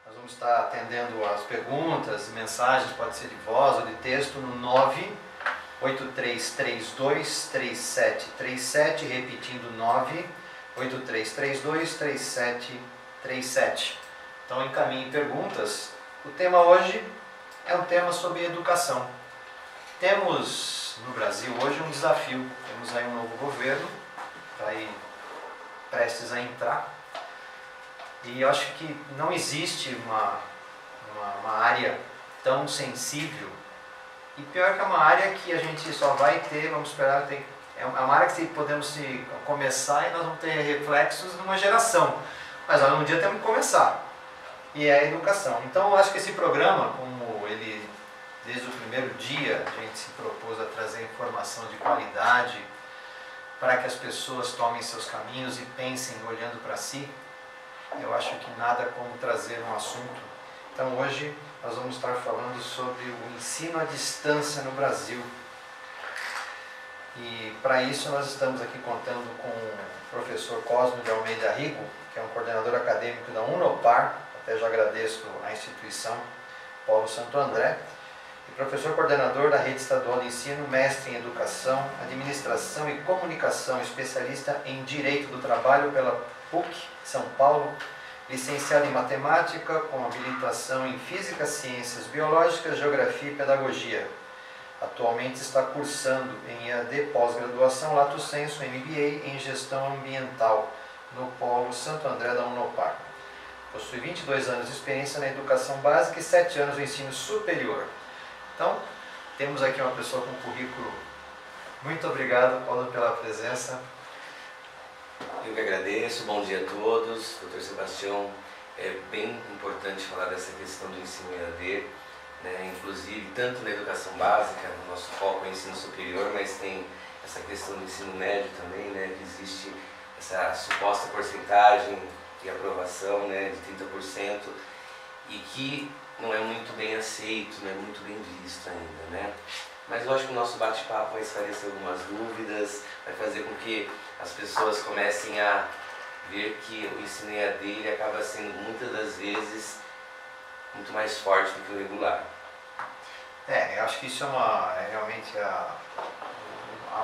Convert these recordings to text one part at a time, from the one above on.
Nós vamos estar atendendo as perguntas, mensagens, pode ser de voz ou de texto, no 983323737, repetindo 983323737. Então encaminhe perguntas. O tema hoje é um tema sobre educação. Temos no Brasil hoje um desafio. Temos aí um novo governo, está aí prestes a entrar. E eu acho que não existe uma área tão sensível. E pior que é uma área que a gente só vai ter, vamos esperar, é uma área que podemos começar e nós vamos ter reflexos numa geração. Mas um dia temos que começar. E é a educação. Então eu acho que esse programa, como ele, desde o primeiro dia, a gente se propôs a trazer informação de qualidade para que as pessoas tomem seus caminhos e pensem olhando para si, eu acho que nada como trazer um assunto. Então hoje nós vamos estar falando sobre o ensino à distância no Brasil. E para isso nós estamos aqui contando com o professor Cosmo de Almeida Rigo, que é um coordenador acadêmico da Unopar, até já agradeço à instituição Paulo Santo André, e professor coordenador da Rede Estadual de Ensino, mestre em Educação, Administração e Comunicação, especialista em Direito do Trabalho pela PUC, São Paulo, licenciado em Matemática, com habilitação em Física, Ciências Biológicas, Geografia e Pedagogia. Atualmente está cursando em EAD pós-graduação Lato Sensu MBA em Gestão Ambiental, no Polo Santo André da Unopar. Possui 22 anos de experiência na educação básica e 7 anos no ensino superior. Então, temos aqui uma pessoa com currículo. Muito obrigado, Paulo, pela presença. Eu que agradeço, bom dia a todos. Dr. Sebastião, é bem importante falar dessa questão do ensino EAD, né? Inclusive tanto na educação básica, no nosso foco é ensino superior, mas tem essa questão do ensino médio também, né? Que existe essa suposta porcentagem de aprovação, né, de 30%, e que não é muito bem aceito, não é muito bem visto ainda, né? Mas lógico que o nosso bate-papo vai esclarecer algumas dúvidas, vai fazer com que as pessoas comecem a ver que o ensino EAD ele acaba sendo muitas das vezes muito mais forte do que o regular. Eu acho que isso é realmente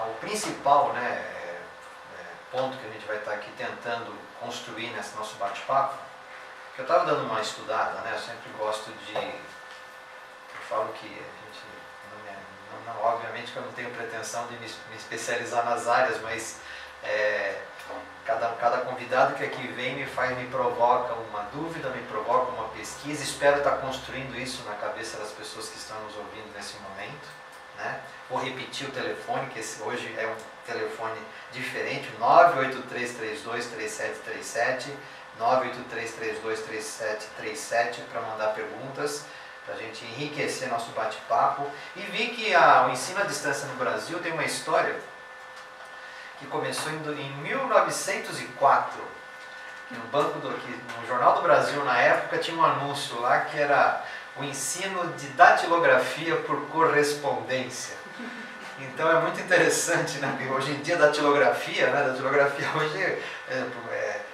o principal, né, ponto que a gente vai estar aqui tentando construir nesse nosso bate-papo. Eu estava dando uma estudada, né, eu sempre gosto eu falo que a gente, obviamente que eu não tenho pretensão de me especializar nas áreas, mas cada convidado que aqui vem me provoca uma dúvida, me provoca uma pesquisa. Espero estar construindo isso na cabeça das pessoas que estão nos ouvindo nesse momento, né? Vou repetir o telefone, que hoje é um telefone diferente, 983323737, 983323737, para mandar perguntas, para a gente enriquecer nosso bate-papo. E vi que o ensino à distância no Brasil tem uma história que começou em 1904. No Jornal do Brasil, na época, tinha um anúncio lá que era o ensino de datilografia por correspondência. Então é muito interessante, né? Porque hoje em dia datilografia hoje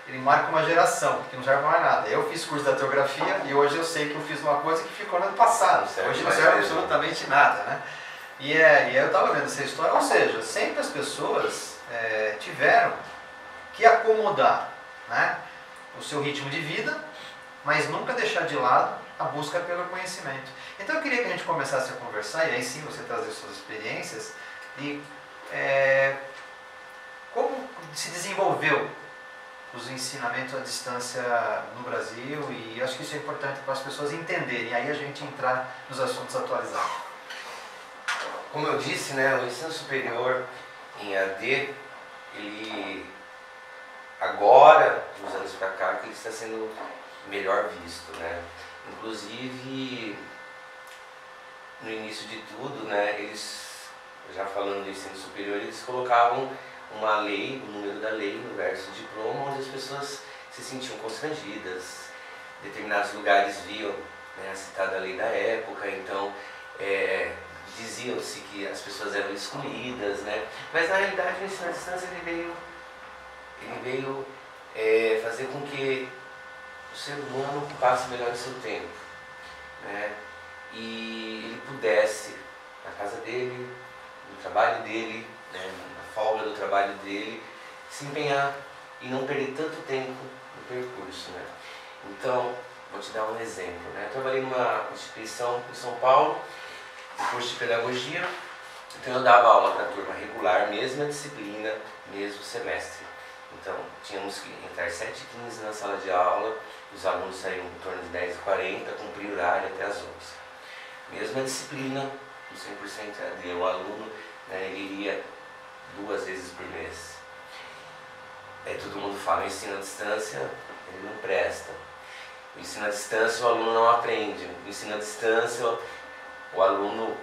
ele marca uma geração, que não serve para mais nada. Eu fiz curso de datilografia e hoje eu sei que eu fiz uma coisa que ficou no ano passado. Hoje não serve absolutamente nada, né? E eu estava vendo essa história, ou seja, sempre as pessoas tiveram que acomodar, né, o seu ritmo de vida, mas nunca deixar de lado a busca pelo conhecimento. Então eu queria que a gente começasse a conversar, e aí sim você trazer suas experiências, de como se desenvolveu os ensinamentos à distância no Brasil, e acho que isso é importante para as pessoas entenderem, e aí a gente entrar nos assuntos atualizados. Como eu disse, né, o ensino superior em EAD, ele agora, uns anos para cá, que ele está sendo melhor visto, né? Inclusive, no início de tudo, né, eles, já falando do ensino superior, eles colocavam uma lei, o número da lei no verso de diploma, onde as pessoas se sentiam constrangidas. Em determinados lugares viam, né, a citada lei da época, então diziam-se que as pessoas eram excluídas, né? Mas na realidade o ensino à distância ele veio fazer com que o ser humano ocupasse melhor o seu tempo, né? E ele pudesse, na casa dele, no trabalho dele, né, na folga do trabalho dele, se empenhar e não perder tanto tempo no percurso, né? Então, vou te dar um exemplo, né? Eu trabalhei numa instituição em São Paulo, no curso de pedagogia, então eu dava aula para a turma regular, mesma disciplina, mesmo semestre. Então, tínhamos que entrar 7h15 na sala de aula, os alunos saíam em torno de 10h40, cumprir o horário até as 11h. Mesma disciplina, no 100% EAD, o aluno, né, ele iria 2 vezes por mês. Todo mundo fala, o ensino à distância, ele não presta. O ensino à distância, o aluno não aprende. O ensino à distância, o aluno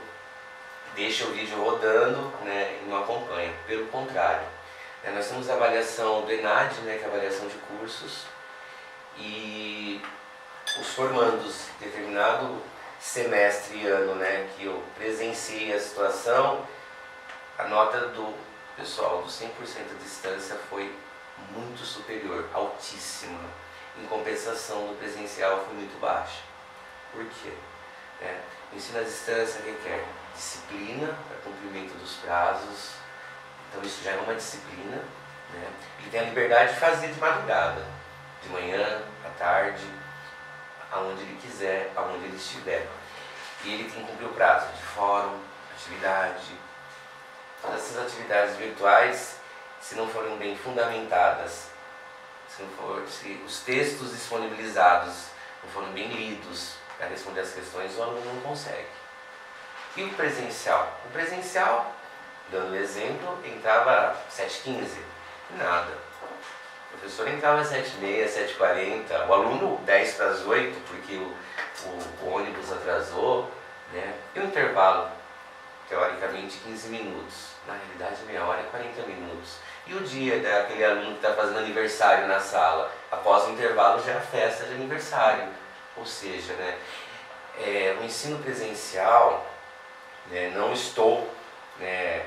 deixa o vídeo rodando, né, e não acompanha. Pelo contrário, né, nós temos a avaliação do ENAD, né, que é a avaliação de cursos, e os formandos, determinado semestre e ano, né, que eu presenciei a situação, a nota do pessoal do 100% à distância foi muito superior, altíssima. Em compensação, do presencial foi muito baixa. Por quê? O ensino à distância requer disciplina para cumprimento dos prazos, então isso já é uma disciplina, né? Ele tem a liberdade de fazer de madrugada, de manhã, à tarde, aonde ele quiser, aonde ele estiver. E ele tem que cumprir o prazo de fórum, atividade. Todas essas atividades virtuais, se não forem bem fundamentadas, se os textos disponibilizados não forem bem lidos para responder as questões, o aluno não consegue. E o presencial? O presencial, dando exemplo, entrava 7h15, nada. O professor entrava às 7h30, 7h40, o aluno 10 para as 8, porque o ônibus atrasou, né? E o intervalo, teoricamente 15 minutos, na realidade meia hora e 40 minutos. E o dia daquele aluno que está fazendo aniversário na sala, após o intervalo já é a festa de aniversário. Ou seja, né, o ensino presencial, né, não estou, né,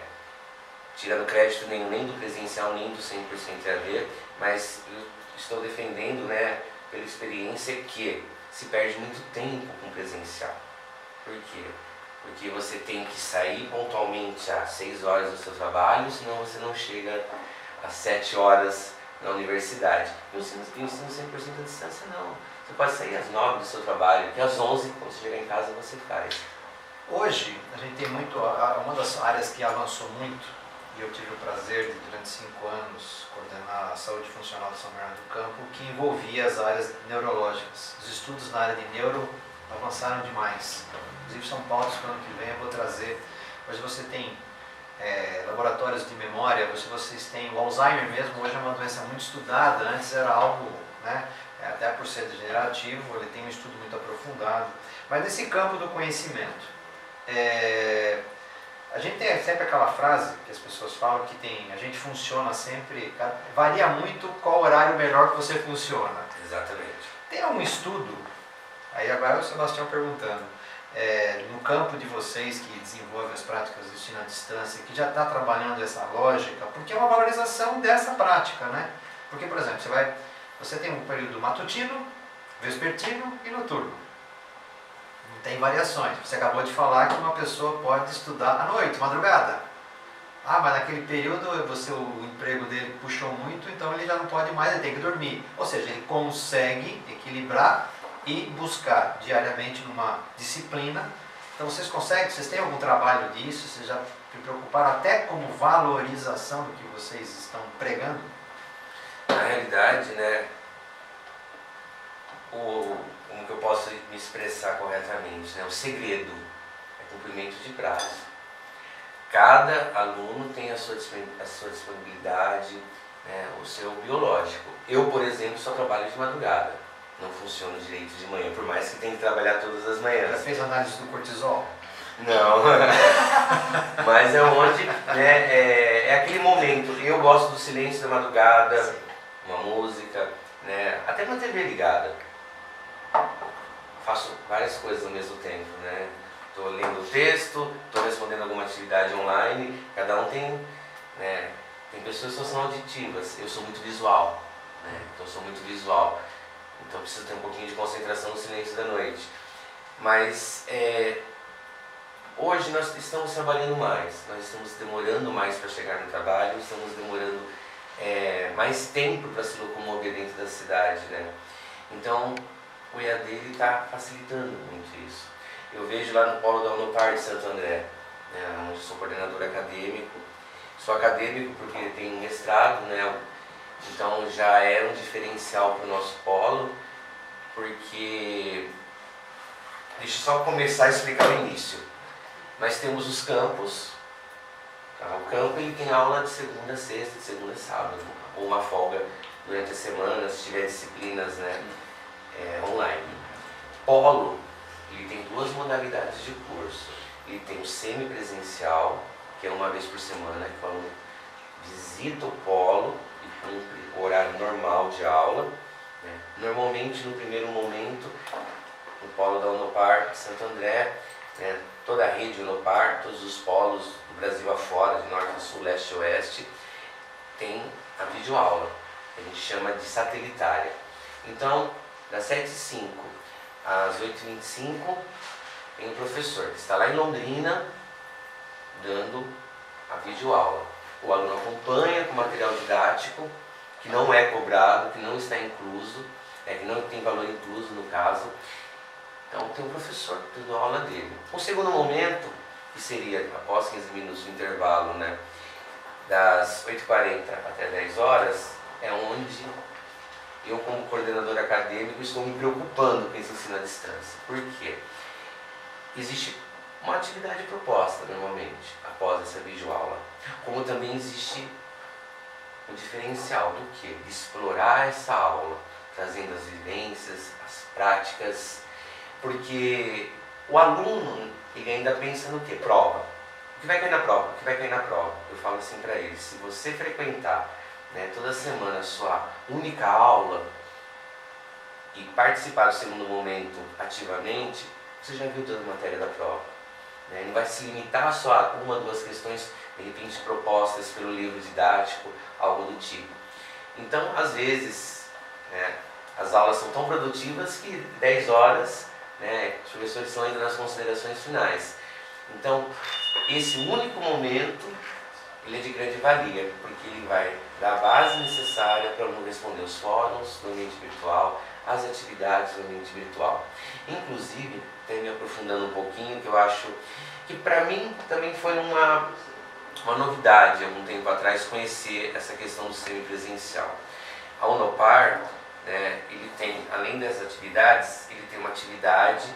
tirando crédito nenhum, nem do presencial, nem do 100% EAD, mas eu estou defendendo, né, pela experiência, que se perde muito tempo com presencial. Por quê? Porque você tem que sair pontualmente às 6 horas do seu trabalho, senão você não chega às 7 horas na universidade. E o ensino 100% à distância não. Você pode sair às 9 do seu trabalho, que às 11, quando você chegar em casa, você faz. Hoje, a gente tem muito, uma das áreas que avançou muito, e eu tive o prazer de, durante 5 anos, coordenar a saúde funcional de São Bernardo do Campo, que envolvia as áreas neurológicas. Os estudos na área de neuro avançaram demais. Inclusive, São Paulo, no ano que vem, eu vou trazer. Hoje você tem laboratórios de memória, hoje vocês têm o Alzheimer mesmo, hoje é uma doença muito estudada, antes era algo, né, até por ser degenerativo, ele tem um estudo muito aprofundado. Mas nesse campo do conhecimento, a gente tem sempre aquela frase que as pessoas falam que a gente funciona sempre, varia muito qual horário melhor que você funciona. Exatamente. Tem algum estudo, aí agora o Sebastião perguntando, no campo de vocês que desenvolvem as práticas de ensino à distância, que já está trabalhando essa lógica, porque é uma valorização dessa prática, né? Porque, por exemplo, você tem um período matutino, vespertino e noturno. Não tem variações. Você acabou de falar que uma pessoa pode estudar à noite, madrugada. Ah, mas naquele período o emprego dele puxou muito, então ele já não pode mais, ele tem que dormir. Ou seja, ele consegue equilibrar e buscar diariamente numa disciplina. Então vocês têm algum trabalho disso? Vocês já se preocuparam até como valorização do que vocês estão pregando? Na realidade, né, como que eu posso me expressar corretamente, né, o segredo é cumprimento de prazo. Cada aluno tem a sua disponibilidade, né, o seu biológico. Eu, por exemplo, só trabalho de madrugada. Não funciona direito de manhã, por mais que tenha que trabalhar todas as manhãs. Já fez análise do cortisol? Não, mas é onde, né, é aquele momento. Eu gosto do silêncio da madrugada, sim, uma música, né, até com a TV ligada. Faço várias coisas ao mesmo tempo, né? Estou lendo o texto, estou respondendo alguma atividade online, cada um tem, né, tem pessoas que são auditivas, eu sou muito visual, né? Então eu sou muito visual. Então preciso ter um pouquinho de concentração no silêncio da noite. Mas hoje nós estamos trabalhando mais, nós estamos demorando mais para chegar no trabalho, estamos demorando mais tempo para se locomover dentro da cidade, né? Então o EAD está facilitando muito isso. Eu vejo lá no Polo da Unopar de Santo André, né, onde sou coordenador acadêmico. Sou acadêmico porque tenho mestrado, né? Então já é um diferencial para o nosso polo, porque... Deixa eu só começar a explicar o início. Nós temos os campos. Tá? O campo ele tem aula de segunda a sexta, de segunda a sábado, ou uma folga durante a semana, se tiver disciplinas, né, online. Polo, ele tem duas modalidades de curso. Ele tem o semipresencial, que é uma vez por semana, que o aluno visita o polo e cumpre o horário normal de aula, né? Normalmente, no primeiro momento, no polo da Unopar de Santo André, né, toda a rede Unopar, todos os polos do Brasil afora, de norte a sul, leste a oeste, tem a videoaula, que a gente chama de satelitária. Então, das 7h05 às 8h25, tem um professor que está lá em Londrina, dando a videoaula. O aluno acompanha com material didático, que não é cobrado, que não está incluso, que não tem valor incluso no caso. Então tem um professor dando a aula dele. O segundo momento, que seria após 15 minutos de intervalo, né, das 8h40 até 10 horas, é onde eu, como coordenador acadêmico, estou me preocupando com esse ensino à distância. Por quê? Existe uma atividade proposta, normalmente, após essa videoaula. Como também existe o diferencial do quê? De explorar essa aula, trazendo as vivências, as práticas, porque o aluno, ele ainda pensa no quê? Prova. O que vai cair na prova? O que vai cair na prova? Eu falo assim para ele, se você frequentar, né, toda semana a sua única aula e participar do segundo momento ativamente, você já viu toda a matéria da prova. Né? Não vai se limitar só a uma ou duas questões, de repente propostas pelo livro didático, algo do tipo. Então, às vezes, né, as aulas são tão produtivas que 10 horas, né, os professores estão ainda nas considerações finais. Então, esse único momento, ele é de grande valia, porque ele vai dar a base necessária para o aluno responder os fóruns no ambiente virtual, as atividades no ambiente virtual. Inclusive, até me aprofundando um pouquinho, que eu acho que para mim também foi uma novidade, há um tempo atrás, conhecer essa questão do semipresencial. A Unopar, né, ele tem, além dessas atividades, ele tem uma atividade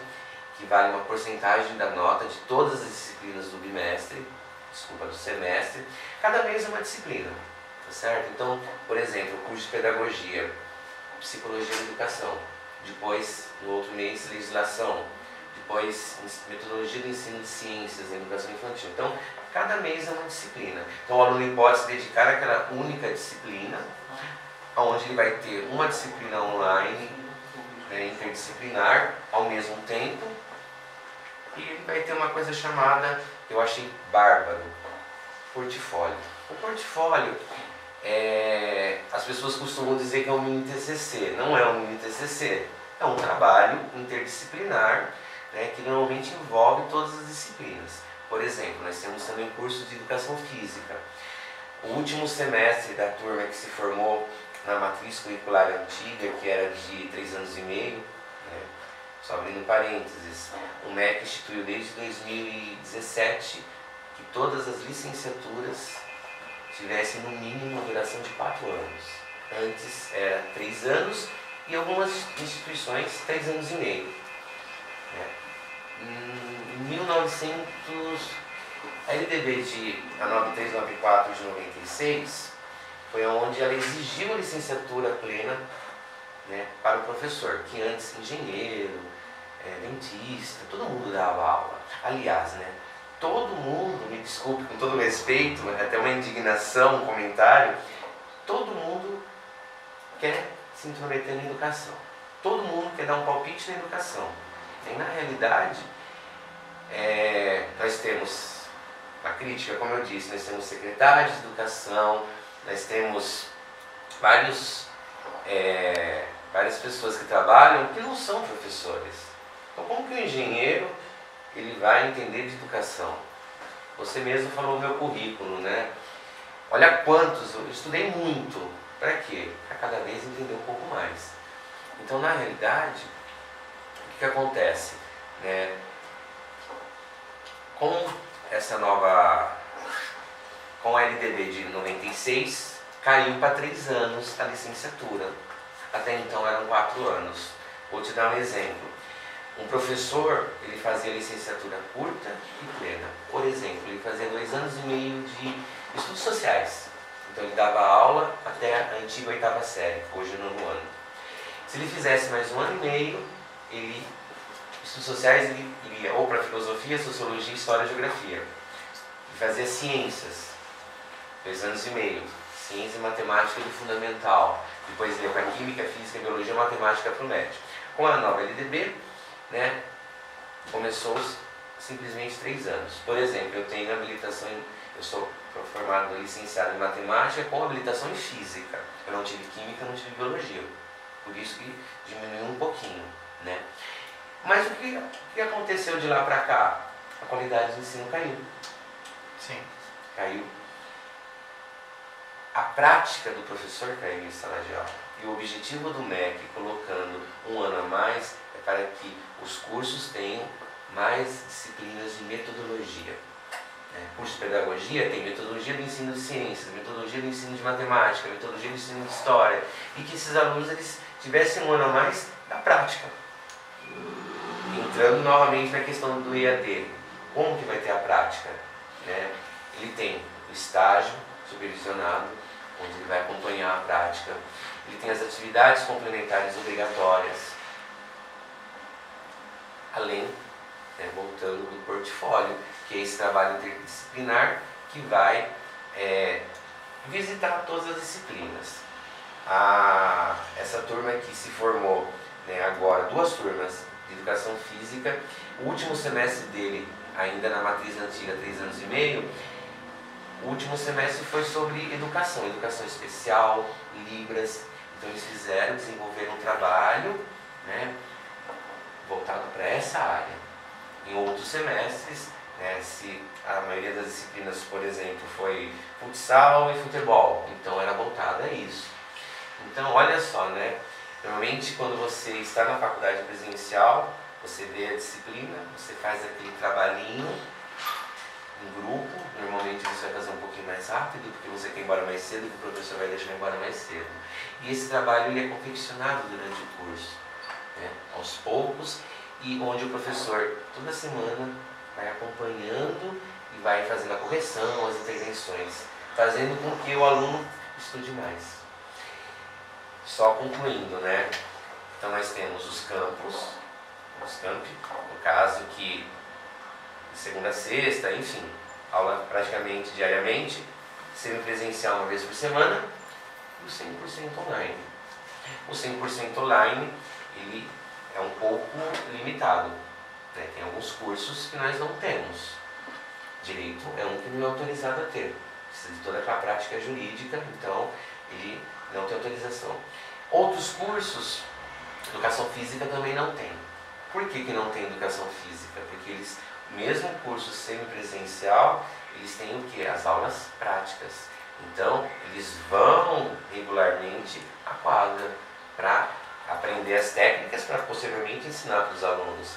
que vale uma porcentagem da nota de todas as disciplinas do do semestre. Cada mês é uma disciplina, tá certo? Então, por exemplo, o curso de pedagogia, psicologia e educação, depois, no outro mês, legislação, depois, metodologia do ensino de ciências em educação infantil. Então, cada mês é uma disciplina. Então, o aluno pode se dedicar àquela única disciplina, onde ele vai ter uma disciplina online, né, interdisciplinar, ao mesmo tempo, e ele vai ter uma coisa chamada, que eu achei bárbaro, portfólio. O portfólio, as pessoas costumam dizer que é um mini TCC. Não é um mini TCC, é um trabalho interdisciplinar, né, que normalmente envolve todas as disciplinas. Por exemplo, nós temos também curso de educação física. O último semestre da turma que se formou na matriz curricular antiga, que era de 3 anos e meio, né, só abrindo parênteses, o MEC instituiu desde 2017 que todas as licenciaturas tivessem no mínimo uma duração de 4 anos. Antes era 3 anos e algumas instituições 3 anos e meio. Né? Em 1900, a LDB a 9394 de 96 foi onde ela exigiu a licenciatura plena, né, para o professor, que antes engenheiro, dentista, todo mundo dava aula. Aliás, né, todo mundo, me desculpe com todo respeito, até uma indignação, um comentário, todo mundo quer se intrometer na educação. Todo mundo quer dar um palpite na educação. E na realidade, nós temos a crítica, como eu disse, nós temos secretários de educação, nós temos vários várias pessoas que trabalham que não são professores. Então, como que o engenheiro ele vai entender de educação? Você mesmo falou o meu currículo, né? Olha quantos, eu estudei muito. Para quê? Para cada vez entender um pouco mais. Então, na realidade, o que acontece? Né? Com essa nova, com a LDB de 96, caiu para 3 anos a licenciatura. Até então eram 4 anos. Vou te dar um exemplo. Um professor, ele fazia licenciatura curta e plena. Por exemplo, ele fazia 2 anos e meio de estudos sociais. Então ele dava aula até a antiga 8ª série, hoje no 9º ano. Se ele fizesse mais 1 ano e meio, estudos sociais, ele iria ou para filosofia, sociologia, história e geografia. Ele fazia ciências, 2 anos e meio. Ciência e matemática do fundamental. Depois ia para química, física, biologia, matemática para o médio. Com a nova LDB, né, começou simplesmente 3 anos. Por exemplo, eu tenho habilitação eu sou formado licenciado em matemática com habilitação em física. Eu não tive química, não tive biologia. Por isso que diminuiu um pouquinho, né? Mas o que aconteceu de lá para cá? A qualidade do ensino caiu. Sim. Caiu. A prática do professor caiu em sala de aula. E o objetivo do MEC, colocando 1 ano a mais, é para que os cursos tenham mais disciplinas de metodologia. Curso de pedagogia tem metodologia do ensino de ciências, metodologia do ensino de matemática, metodologia do ensino de história. E que esses alunos eles tivessem 1 ano a mais da prática. Entrando novamente na questão do EAD. Como que vai ter a prática? Né? Ele tem o estágio supervisionado, onde ele vai acompanhar a prática. Ele tem as atividades complementares obrigatórias. Além, voltando do portfólio, que é esse trabalho interdisciplinar que vai visitar todas as disciplinas. Essa turma que se formou, né, agora, 2 turmas de educação física, o último semestre dele, ainda na matriz antiga, 3 anos e meio, o último semestre foi sobre educação especial, Libras. Então eles desenvolveram um trabalho, né, voltado para essa área. Em outros semestres, né, a maioria das disciplinas, por exemplo, foi futsal e futebol, então era voltada a isso. Então olha só, né, normalmente quando você está na faculdade presencial, você vê a disciplina, você faz aquele trabalhinho em grupo, normalmente você vai fazer um pouquinho mais rápido, porque você quer ir embora mais cedo, porque o professor vai deixar embora mais cedo. E esse trabalho ele é confeccionado durante o curso, né, aos poucos, e onde o professor toda semana vai acompanhando e vai fazendo a correção, as intervenções, fazendo com que o aluno estude mais. Só concluindo, né? Então nós temos os campi, no caso que de segunda a sexta, enfim, aula praticamente diariamente, semipresencial 1 vez por semana, e o 100% online. O 100% online, ele é um pouco limitado, né? Tem alguns cursos que nós não temos. Direito é um que não é autorizado a ter. Precisa de toda aquela prática jurídica, então ele não tem autorização. Outros cursos, educação física também não tem. Por que não tem educação física? Porque eles, mesmo curso semipresencial, eles têm o quê? As aulas práticas. Então, eles vão regularmente à quadra para aprender as técnicas para posteriormente ensinar para os alunos.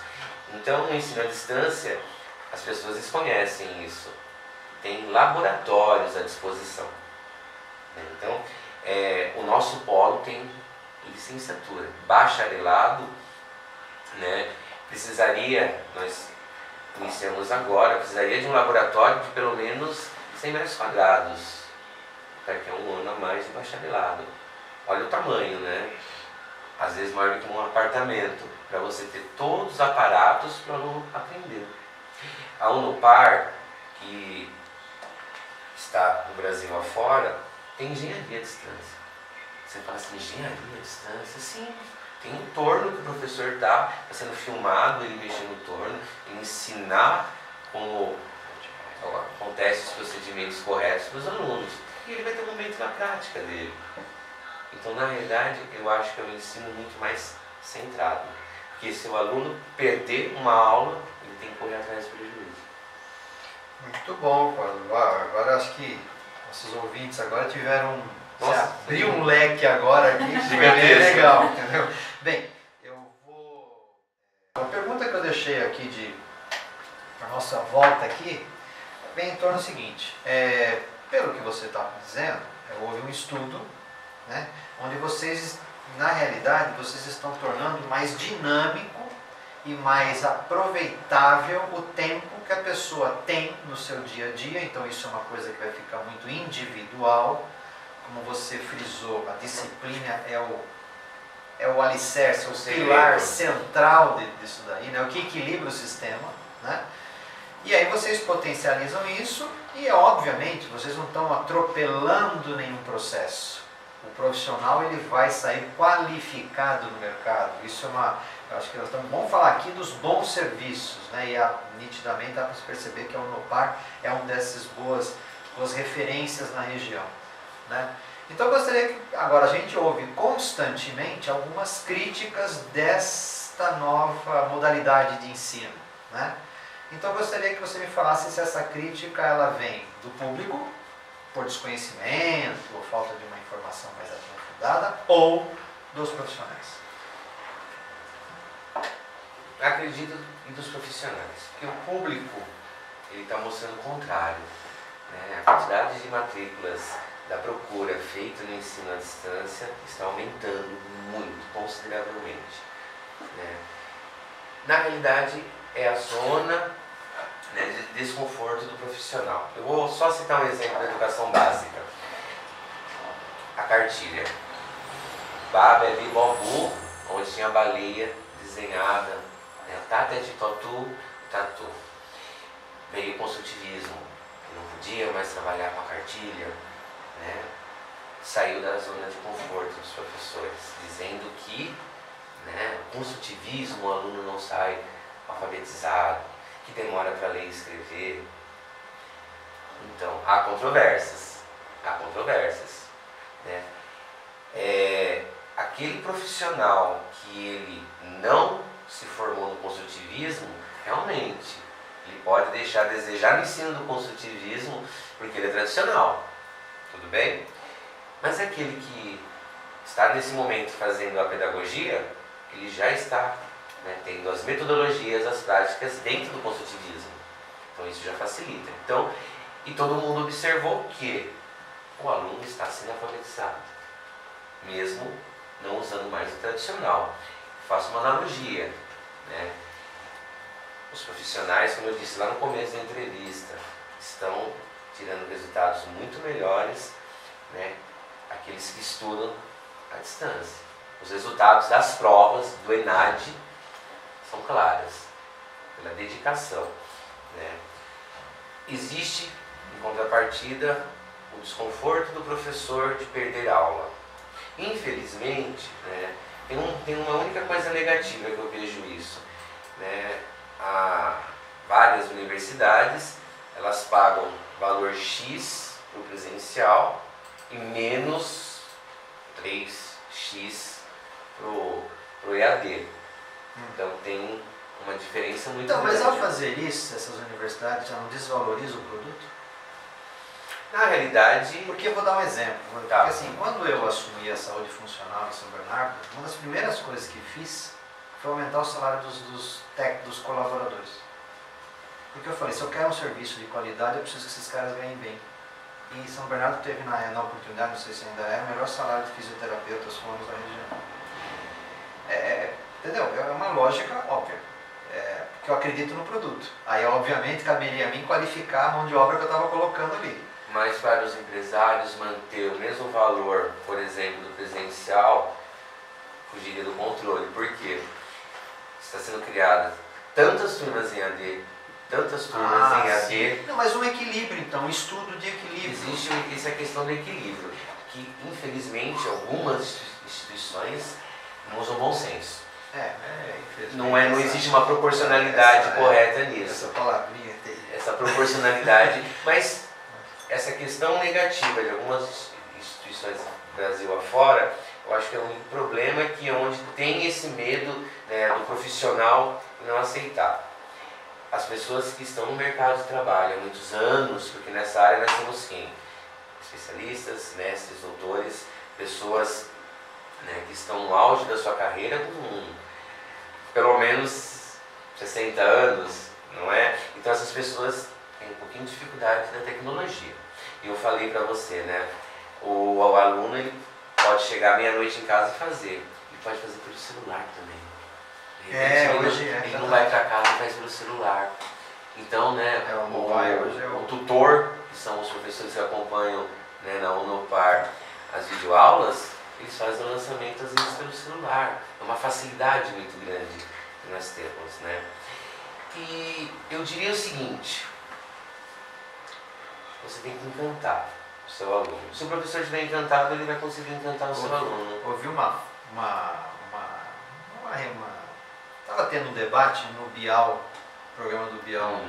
Então, no ensino à distância, as pessoas desconhecem isso. Tem laboratórios à disposição. Então, o nosso polo tem licenciatura, bacharelado, né? Nós iniciamos agora, precisaria de um laboratório de pelo menos 100 metros quadrados, daqui a 1 ano a mais de bacharelado. Olha o tamanho, né? Às vezes maior do que um apartamento, para você ter todos os aparatos para o aluno aprender. A Unopar, que está no Brasil afora, tem engenharia à distância. Você fala assim, engenharia à distância? Sim, tem um torno que o professor está sendo filmado, ele mexer no torno, ele ensinar como acontecem os procedimentos corretos para os alunos. E ele vai ter um momento na prática dele. Então, na realidade, eu acho que é um ensino muito mais centrado. Porque se o aluno perder uma aula, ele tem que correr atrás do prejuízo. Muito bom, Paulo. Uau, agora acho que nossos ouvintes agora tiveram você abriu um leque agora aqui, foi bem legal, entendeu? Bem, eu vou... A pergunta que eu deixei aqui para nossa volta aqui, vem em torno do seguinte, pelo que você está dizendo, houve um estudo, né, onde vocês, na realidade, vocês estão tornando mais dinâmico e mais aproveitável o tempo que a pessoa tem no seu dia a dia, então isso é uma coisa que vai ficar muito individual. Como você frisou, a disciplina é o alicerce, o pilar central disso daí, né? O que equilibra o sistema, né? E aí vocês potencializam isso e, obviamente, vocês não estão atropelando nenhum processo. O profissional ele vai sair qualificado no mercado. Isso eu acho que nós vamos falar aqui dos bons serviços, né? E nitidamente dá para se perceber que a Unopar é uma dessas boas referências na região. Né? Então eu gostaria que agora a gente ouve constantemente algumas críticas desta nova modalidade de ensino, né? Então eu gostaria que você me falasse se essa crítica ela vem do público por desconhecimento ou falta de uma informação mais aprofundada ou dos profissionais. Acredito em dos profissionais, porque o público ele está mostrando o contrário, né? A quantidade de matrículas da procura feita no ensino à distância está aumentando muito, consideravelmente, né? Na realidade, é a zona, né, de desconforto do profissional. Eu vou só citar um exemplo da educação básica. A cartilha. Baba é Bobu, onde tinha a baleia desenhada, né, Tata de Totu, Tatu. Veio o construtivismo, que não podia mais trabalhar com a cartilha, né? Saiu da zona de conforto dos professores, dizendo que, né, o construtivismo, o aluno não sai alfabetizado, que demora para ler e escrever. Então, há controvérsias, né? Aquele profissional que ele não se formou no construtivismo, realmente, ele pode deixar a desejar no ensino do construtivismo, porque ele é tradicional. Tudo bem? Mas aquele que está nesse momento fazendo a pedagogia, ele já está, né, tendo as metodologias, as práticas dentro do construtivismo. Então isso já facilita. Então, e todo mundo observou que o aluno está sendo alfabetizado, mesmo não usando mais o tradicional. Faço uma analogia, né? Os profissionais, como eu disse lá no começo da entrevista, estão tirando resultados muito melhores, né, aqueles que estudam à distância. Os resultados das provas do ENAD são claras, pela dedicação, né. Existe, em contrapartida, o desconforto do professor de perder aula. Infelizmente, né, tem uma única coisa negativa que eu vejo isso, né. Há várias universidades, elas pagam valor X para o presencial e menos 3x para o EAD. Então tem uma diferença muito grande. Mas ao fazer isso, essas universidades já não desvalorizam o produto? Na realidade... Porque eu vou dar um exemplo. Porque assim, quando eu assumi a saúde funcional em São Bernardo, uma das primeiras coisas que fiz foi aumentar o salário dos colaboradores. Porque eu falei, se eu quero um serviço de qualidade, eu preciso que esses caras ganhem bem. E São Bernardo teve na oportunidade, não sei se ainda é, o melhor salário de fisioterapeutas fonos da região. Entendeu? É uma lógica óbvia. Porque eu acredito no produto. Aí, obviamente, caberia a mim qualificar a mão de obra que eu estava colocando ali. Mas para os empresários manter o mesmo valor, por exemplo, do presencial, fugiria do controle. Por quê? Está sendo criada tantas turmas em AD, tantas turmas em AD. Sim. Não, mas um equilíbrio, então, um estudo de equilíbrio. Existe essa questão do equilíbrio, que infelizmente algumas instituições não usam bom senso. Não existe uma proporcionalidade correta nisso. Essa palavrinha tem. Essa proporcionalidade, mas essa questão negativa de algumas instituições Brasil afora, eu acho que é um problema que é onde tem esse medo, né, do profissional não aceitar. As pessoas que estão no mercado de trabalho há muitos anos, porque nessa área nós temos quem? Especialistas, mestres, doutores, pessoas, né, que estão no auge da sua carreira com pelo menos 60 anos, não é? Então essas pessoas têm um pouquinho de dificuldade da tecnologia. E eu falei para você, né? O aluno ele pode chegar meia-noite em casa e fazer. Ele pode fazer pelo celular também. Ele não vai para casa e faz pelo celular. Então, né, o tutor, que são os professores que acompanham, né, na Unopar as videoaulas, eles fazem o lançamento às vezes pelo celular. É uma facilidade muito grande que nós temos, né? E eu diria o seguinte: você tem que encantar o seu aluno. Se o professor estiver encantado, ele vai conseguir encantar o seu aluno. Houve estava tendo um debate no Bial, programa do Bial,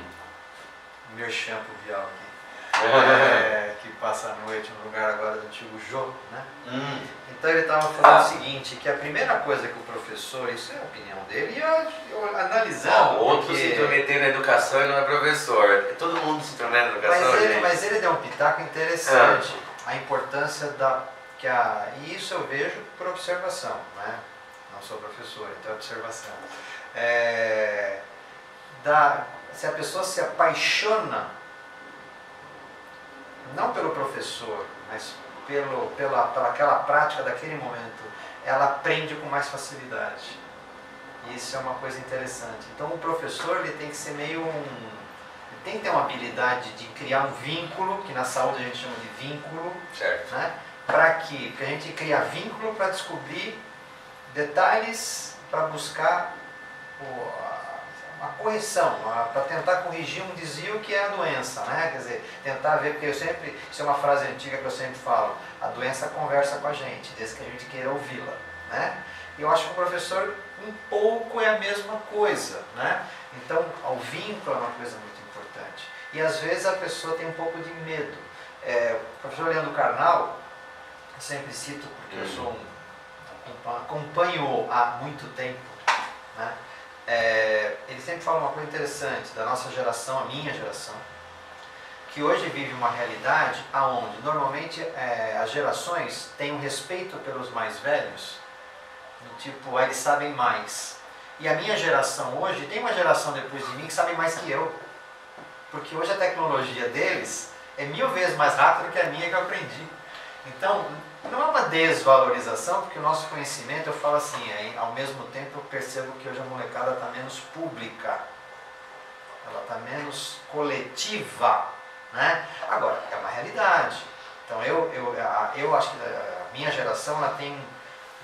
Merchan pro Bial aqui, que passa a noite no lugar agora do antigo Jô, né? Então ele estava falando o seguinte, que a primeira coisa que o professor, isso é a opinião dele, e eu analisando... Outro se intrometer na educação e não é professor. Todo mundo se intromete na educação, mas ele deu um pitaco interessante, a importância e isso eu vejo por observação, né? Não sou professor, então é observação. Se a pessoa se apaixona, não pelo professor, mas pela aquela prática daquele momento, ela aprende com mais facilidade. E isso é uma coisa interessante. Então o professor ele tem que ser ele tem que ter uma habilidade de criar um vínculo, que na saúde a gente chama de vínculo, certo, né? Para quê? Porque a gente cria vínculo para descobrir detalhes, para buscar a correção, para tentar corrigir um desvio que é a doença, né? Quer dizer, tentar ver, porque isso é uma frase antiga que eu sempre falo, a doença conversa com a gente, desde que a gente queira ouvi-la, né? E eu acho que o professor um pouco é a mesma coisa, né? Então, o vínculo é uma coisa muito importante. E às vezes a pessoa tem um pouco de medo. O professor Leandro Carnal, eu sempre cito porque eu acompanho há muito tempo, né? Ele sempre fala uma coisa interessante da nossa geração, a minha geração, que hoje vive uma realidade onde normalmente as gerações têm um respeito pelos mais velhos, do tipo, eles sabem mais. E a minha geração hoje, tem uma geração depois de mim que sabe mais que eu, porque hoje a tecnologia deles é 1000 vezes mais rápida que a minha que eu aprendi. Então, não é uma desvalorização, porque o nosso conhecimento, eu falo assim, ao mesmo tempo eu percebo que hoje a molecada está menos pública, ela está menos coletiva, né? Agora, é uma realidade. Então, eu acho que a minha geração ela tem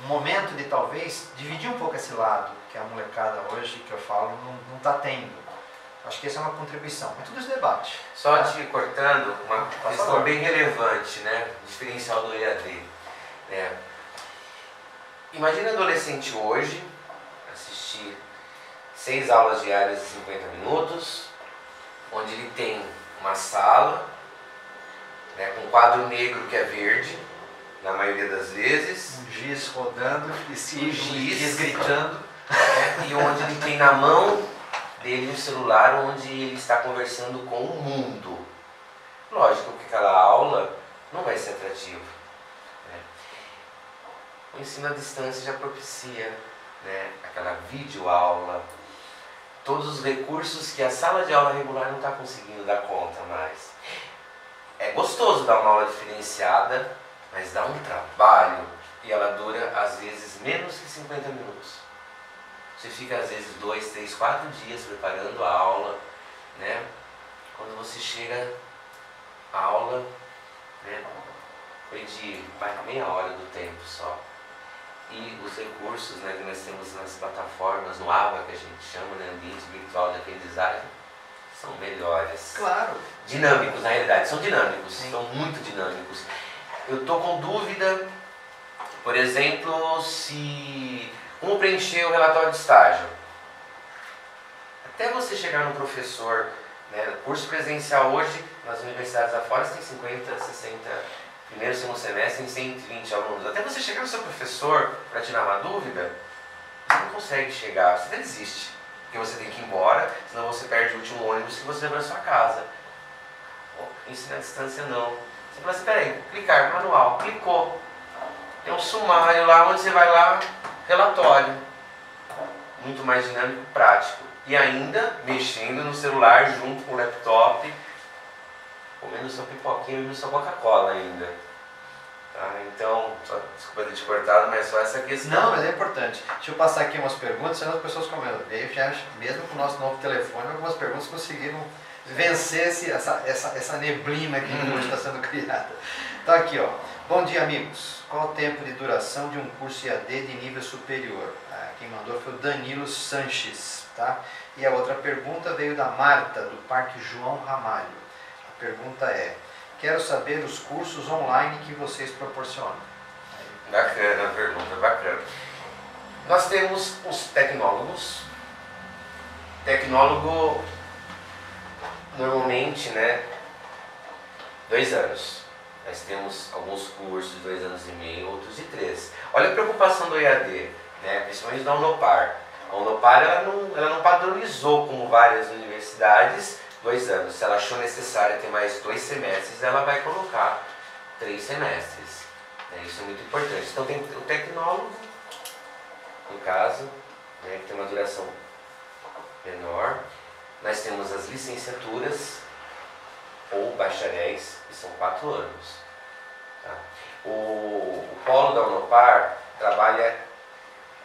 um momento de talvez dividir um pouco esse lado, que a molecada hoje, que eu falo, não está tendo. Acho que essa é uma contribuição, mas tudo esse debate. Só te cortando, uma questão bem relevante, né? Diferencial do EAD. Né? Imagina um adolescente hoje assistir 6 aulas diárias de 50 minutos, onde ele tem uma sala, né, com um quadro negro que é verde, na maioria das vezes. Um giz rodando e um giz gritando. Né, e onde ele tem na mão dele um celular onde ele está conversando com o mundo. Lógico que aquela aula não vai ser atrativa. Né? O ensino à distância já propicia, né, aquela videoaula, todos os recursos que a sala de aula regular não está conseguindo dar conta mais. É gostoso dar uma aula diferenciada, mas dá um trabalho e ela dura às vezes menos que 50 minutos. Você fica às vezes 2, 3, 4 dias preparando a aula, né? Quando você chega, a aula, né, foi de meia hora do tempo só. E os recursos, né, que nós temos nas plataformas, no ABA, que a gente chama, né, ambiente virtual de aprendizagem, são melhores. Claro. Dinâmicos, na realidade, são dinâmicos, Sim. são muito dinâmicos. Eu estou com dúvida, por exemplo, como preencher o relatório de estágio. Até você chegar no professor, né, curso presencial hoje, nas universidades afora, tem 50, 60 primeiro e segundo semestre em 120 alunos. Até você chegar no seu professor para tirar uma dúvida, você não consegue chegar, você até desiste. Porque você tem que ir embora, senão você perde o último ônibus que você leva na sua casa. Ensino à distância não. Você fala assim, peraí, clicar, manual, clicou. Tem um sumário lá, onde você vai lá, relatório. Muito mais dinâmico e prático. E ainda mexendo no celular junto com o laptop, comendo sua pipoquinha e bebendo sua Coca-Cola ainda. Tá? Então, desculpa ter te cortado, mas só essa questão. Não, mas é importante. Deixa eu passar aqui umas perguntas, senão as pessoas mesmo com o nosso novo telefone, algumas perguntas conseguiram vencer essa neblina que hoje está sendo criada. Então aqui, ó. Bom dia, amigos. Qual o tempo de duração de um curso IAD de nível superior? Quem mandou foi o Danilo Sanches, tá? E a outra pergunta veio da Marta, do Parque João Ramalho. A pergunta é: quero saber os cursos online que vocês proporcionam. Bacana, pergunta, bacana. Nós temos os tecnólogos. Tecnólogo, normalmente, né, 2 anos. Nós temos alguns cursos de 2 anos e meio, outros de 3. Olha a preocupação do IAD, né, principalmente da Unopar. A Unopar ela não padronizou como várias universidades 2 anos. Se ela achou necessário ter mais 2 semestres, ela vai colocar 3 semestres. Isso é muito importante. Então tem o tecnólogo, no caso, né, que tem uma duração menor. Nós temos as licenciaturas ou bacharéis, que são 4 anos. Tá? O polo da Unopar trabalha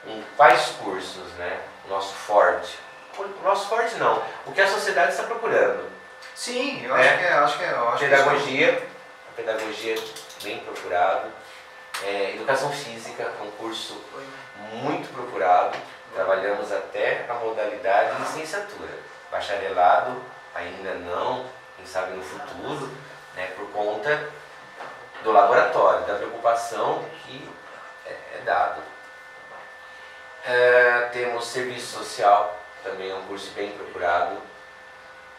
em quais cursos, né? O nosso forte. O nosso forte não, o que a sociedade está procurando. Sim, eu acho que pedagogia, a pedagogia bem procurado. Educação física, um curso muito procurado. Trabalhamos até a modalidade de licenciatura. Bacharelado ainda não, quem sabe no futuro, né, por conta do laboratório, da preocupação que é dado. Temos serviço social, também é um curso bem procurado.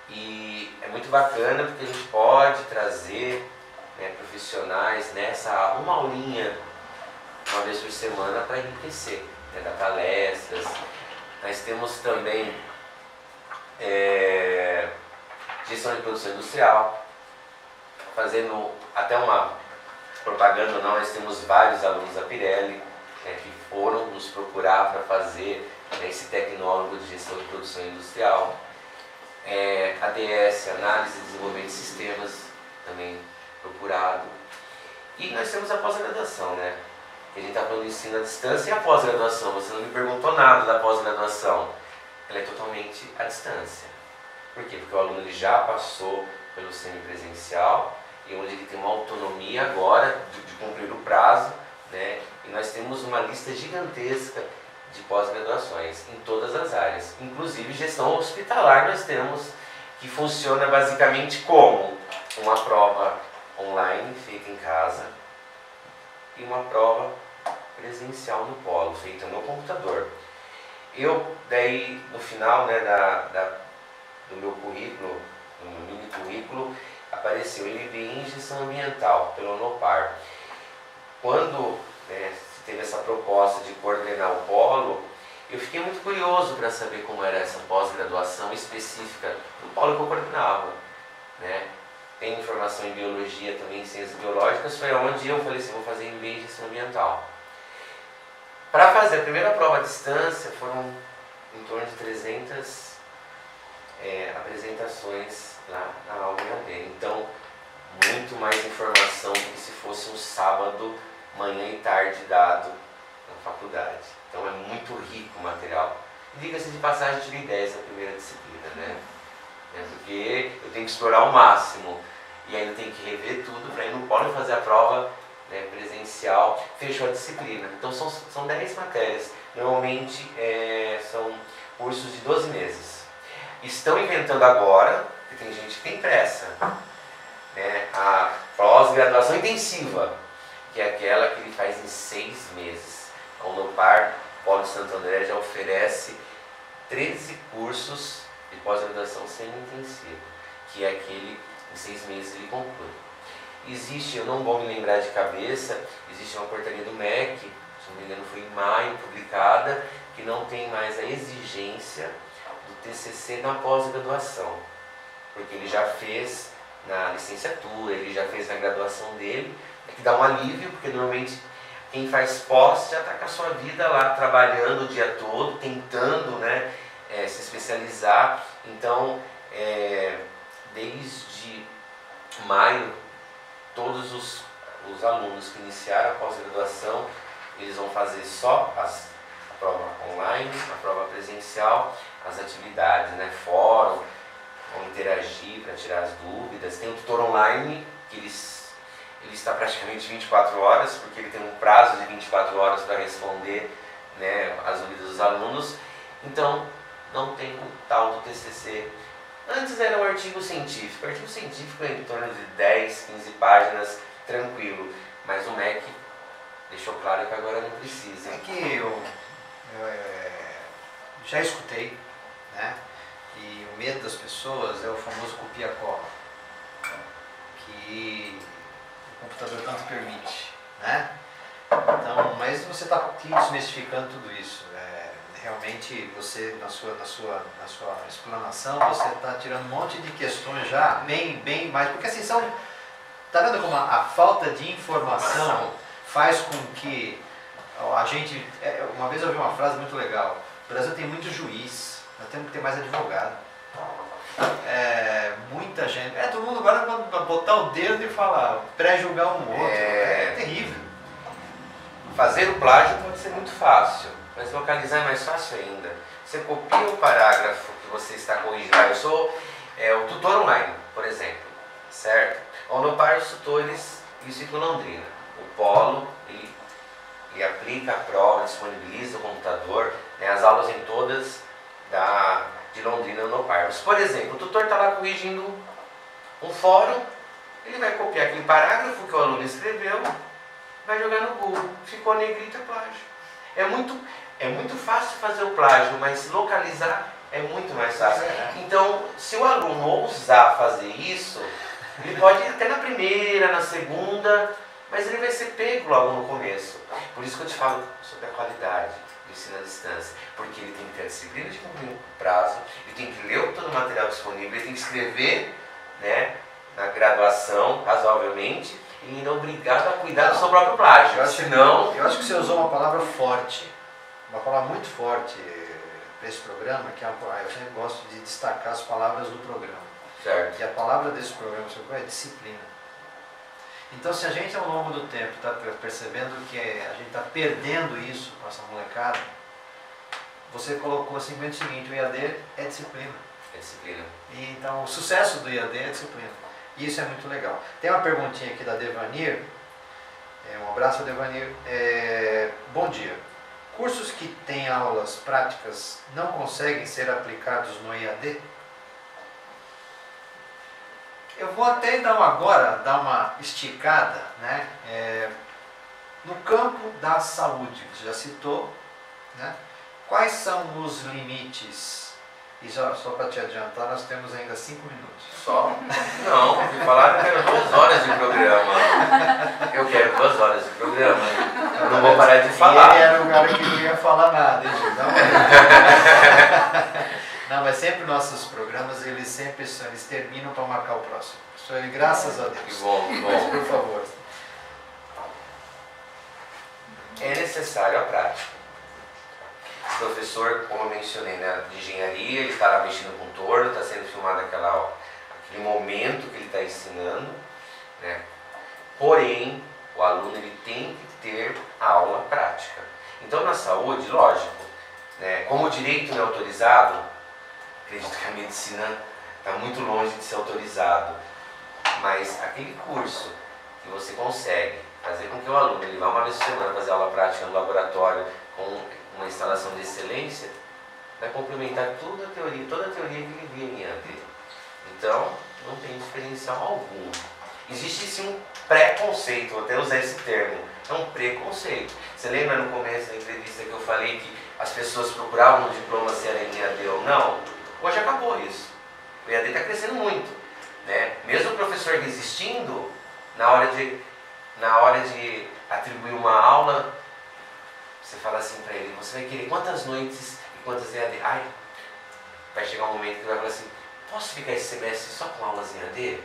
E é muito bacana porque a gente pode trazer, né, profissionais nessa uma aulinha, uma vez por semana, para enriquecer, né, dar palestras. Nós temos também gestão de produção industrial, fazendo até uma propaganda, nós temos vários alunos da Pirelli, né, que foram nos procurar para fazer, né, esse tecnólogo de gestão de produção industrial. ADS, Análise e Desenvolvimento de Sistemas, também procurado. E nós temos a pós-graduação, né? A gente está falando de ensino à distância e a pós-graduação. Você não me perguntou nada da pós-graduação. Ela é totalmente à distância. Por quê? Porque o aluno ele já passou pelo semipresencial e onde ele tem uma autonomia agora de cumprir o prazo, né? E nós temos uma lista gigantesca de pós-graduações em todas as áreas, inclusive gestão hospitalar nós temos, que funciona basicamente como uma prova online feita em casa e uma prova presencial no polo, feita no computador. Eu, daí, no final, né, do meu currículo, no meu mini currículo, apareceu MBA em Gestão Ambiental, pelo Unopar. Quando, né, teve essa proposta de coordenar o polo, eu fiquei muito curioso para saber como era essa pós-graduação específica do polo que eu coordenava, né? Tem informação em biologia também, em ciências biológicas, foi onde eu falei assim, vou fazer MBA em gestão ambiental. Para fazer a primeira prova à distância, foram em torno de 300 apresentações lá na aula EAD. Então, muito mais informação do que se fosse um sábado, manhã e tarde dado na faculdade. Então é muito rico o material. E diga-se de passagem, eu tirei 10 na primeira disciplina, né? Porque eu tenho que explorar o máximo e ainda tenho que rever tudo para ir no polo e fazer a prova, né, presencial. Fechou a disciplina. Então são 10 matérias. Normalmente são cursos de 12 meses. Estão inventando agora, porque tem gente que tem pressa, né, a pós-graduação intensiva, que é aquela que ele faz em 6 meses. A Unopar, Polo de Santo André, já oferece 13 cursos de pós-graduação semi-intensiva, que é aquele, em 6 meses ele conclui. Existe, eu não vou me lembrar de cabeça, existe uma portaria do MEC, se não me engano foi em maio publicada, que não tem mais a exigência do TCC na pós-graduação, porque ele já fez na licenciatura, ele já fez na graduação dele, é que dá um alívio, porque normalmente quem faz pós já está com a sua vida lá, trabalhando o dia todo, tentando, né, se especializar. Então, desde maio, todos os alunos que iniciaram a pós-graduação, eles vão fazer só a prova online, a prova presencial, as atividades, né, fórum, vão interagir para tirar as dúvidas. Tem o tutor online, que ele está praticamente 24 horas, porque ele tem um prazo de 24 horas para responder, né, as dúvidas dos alunos. Então, não tem o tal do TCC. Antes era um artigo científico. O artigo científico é em torno de 10, 15 páginas, tranquilo. Mas o MEC deixou claro que agora não precisa. É que eu já escutei, né? E o medo das pessoas é o famoso copia-cola, que o computador tanto permite, né? Então, mas você está desmistificando tudo isso. Realmente você, na sua explanação, você está tirando um monte de questões já bem mais, porque assim são, tá vendo como a falta de informação faz com que a gente, uma vez eu ouvi uma frase muito legal: o Brasil tem muito juiz, nós temos que ter mais advogado. Muita gente, todo mundo agora vai botar o dedo e falar, pré-julgar um outro, é terrível. Fazer o plágio pode ser muito fácil, mas localizar é mais fácil ainda. Você copia o parágrafo que você está corrigindo. Eu sou o tutor online, por exemplo, certo? O Unopar, os tutores, isso em Londrina. O Polo, ele aplica a prova, disponibiliza o computador, né, as aulas em todas de Londrina no Unopar. Mas, por exemplo, o tutor está lá corrigindo um fórum, ele vai copiar aquele parágrafo que o aluno escreveu, vai jogar no Google. Ficou negrito, é plágio. É muito fácil fazer o plágio, mas localizar é muito mais fácil. Então, se o aluno ousar fazer isso, ele pode ir até na primeira, na segunda, mas ele vai ser pego logo no começo. Por isso que eu te falo sobre a qualidade do ensino à distância. Porque ele tem que ter a disciplina de cumprir o prazo, ele tem que ler todo o material disponível, ele tem que escrever, né, na graduação, razoavelmente, e não obrigado a cuidar do seu próprio plágio. Eu acho que você usou uma palavra forte, uma palavra muito forte para esse programa, que eu sempre gosto de destacar as palavras do programa. Certo. E a palavra desse programa é disciplina. Então, se a gente ao longo do tempo está percebendo que a gente está perdendo isso com essa molecada, você colocou simplesmente o seguinte: o IAD é disciplina. É disciplina. E, então, o sucesso do IAD é disciplina. E isso é muito legal. Tem uma perguntinha aqui da Devanir. Um abraço, Devanir. Bom dia. Cursos que têm aulas práticas não conseguem ser aplicados no IAD? Eu vou até dar uma esticada, né? No campo da saúde, você já citou, né? Quais são os limites? E só para te adiantar, nós temos ainda 5 minutos. Só? Não, me falaram que eu quero 2 horas de programa. Eu quero 2 horas de programa. Eu não vou parar de falar. E ele era o cara que não ia falar nada, hein, Gil? Não, mas sempre nossos programas, eles terminam para marcar o próximo. Graças a Deus. Que bom, que bom. Mas, por favor. É necessário a prática. O professor, como eu mencionei, né, de engenharia, ele está lá mexendo com o torno, está sendo filmado aquele momento que ele está ensinando, né? Porém, o aluno ele tem que ter a aula prática. Então, na saúde, lógico, né, como o direito não é autorizado, acredito que a medicina está muito longe de ser autorizado, mas aquele curso que você consegue fazer com que o aluno ele vá uma vez por semana fazer aula prática no laboratório com uma instalação de excelência, vai complementar toda a teoria que ele via em AD. Então, não tem diferencial algum. Existe sim um preconceito, vou até usar esse termo, é um preconceito. Você lembra no começo da entrevista que eu falei que as pessoas procuravam um diploma se era em AD ou não? Hoje acabou isso. O EAD está crescendo muito, né? Mesmo o professor resistindo, Na hora de atribuir uma aula, você fala assim para ele, você vai querer quantas noites e quantas EAD? Ai, vai chegar um momento que ele vai falar assim, posso ficar esse semestre só com aulas em EAD?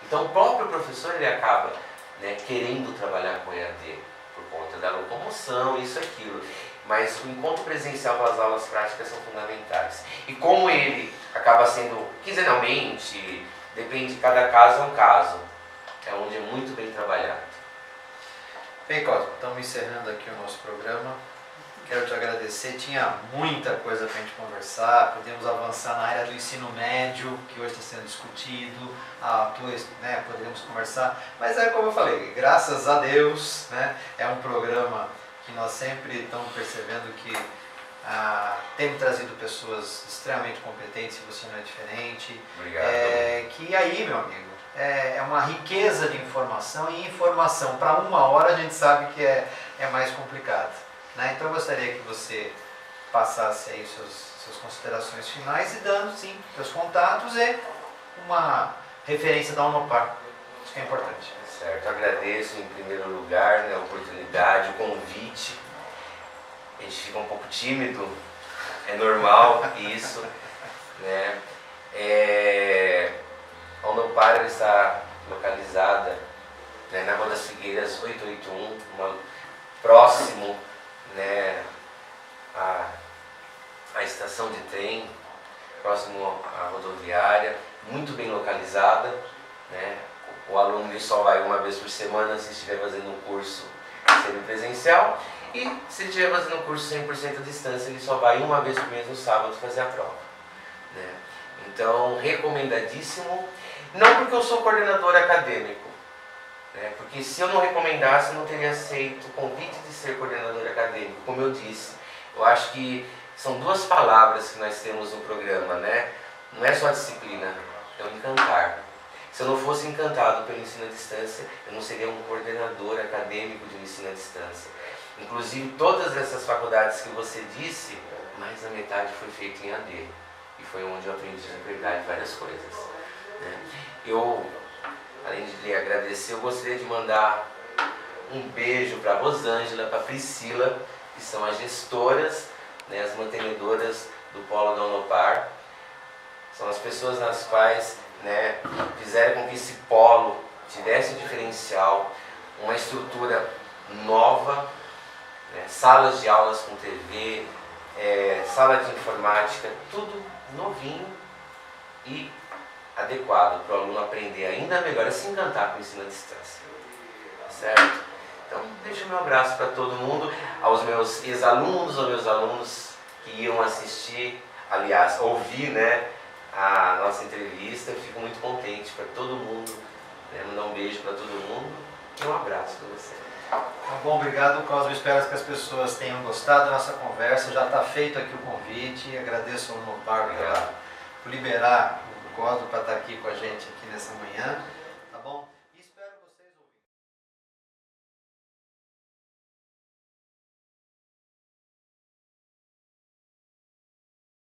Então o próprio professor ele acaba, né, querendo trabalhar com EAD por conta da locomoção, isso e aquilo. Mas o encontro presencial com as aulas práticas são fundamentais. E como ele acaba sendo quinzenalmente, depende de cada caso, é um caso. É onde é muito bem trabalhado. Bem, Cosmo, estamos encerrando aqui o nosso programa. Quero te agradecer, tinha muita coisa para a gente conversar, podemos avançar na área do ensino médio, que hoje está sendo discutido, né, poderíamos conversar, mas é como eu falei, graças a Deus, né, é um programa que nós sempre estamos percebendo que temos trazido pessoas extremamente competentes, e você não é diferente. Obrigado. Que aí, meu amigo, é uma riqueza de informação, e informação para uma hora a gente sabe que é mais complicado. Né? Então eu gostaria que você passasse aí suas considerações finais e dando sim seus contatos e uma referência da Unopar. Isso que é importante. Certo, agradeço em primeiro lugar, né, a oportunidade, o convite. A gente fica um pouco tímido, é normal isso, né? A Unopar está localizada, né, na Rua das Figueiras 881, próximo, né, à estação de trem, próximo à rodoviária, muito bem localizada, né? O aluno ele só vai uma vez por semana se estiver fazendo um curso semipresencial, e se estiver fazendo um curso 100% à distância, ele só vai uma vez por mês no sábado fazer a prova, né? Então, recomendadíssimo, não porque eu sou coordenador acadêmico, né? Porque se eu não recomendasse, eu não teria aceito o convite de ser coordenador acadêmico. Como eu disse, eu acho que são duas palavras que nós temos no programa, né? Não é só a disciplina, é o encantar. Se eu não fosse encantado pelo ensino à distância, eu não seria um coordenador acadêmico de ensino à distância. Inclusive, todas essas faculdades que você disse, mais da metade foi feita em AD. E foi onde eu aprendi de verdade várias coisas, né? Eu, além de lhe agradecer, eu gostaria de mandar um beijo para a Rosângela, para a Priscila, que são as gestoras, né, as mantenedoras do Polo da Unopar. São as pessoas nas quais, né, fizeram com que esse polo tivesse um diferencial, uma estrutura nova, né, salas de aulas com TV, sala de informática, tudo novinho e adequado para o aluno aprender ainda melhor a se encantar com o ensino à distância. Certo? Então, deixo o meu abraço para todo mundo, aos meus ex-alunos, aos meus alunos que iam assistir, aliás, ouvir, né, a nossa entrevista. Eu fico muito contente para todo mundo, né, mandar um beijo para todo mundo e um abraço para você. Tá bom, obrigado, Cosmo. Espero que as pessoas tenham gostado da nossa conversa. Já está feito aqui o convite. Agradeço ao Unopar por liberar o Cosmo para estar aqui com a gente aqui nessa manhã.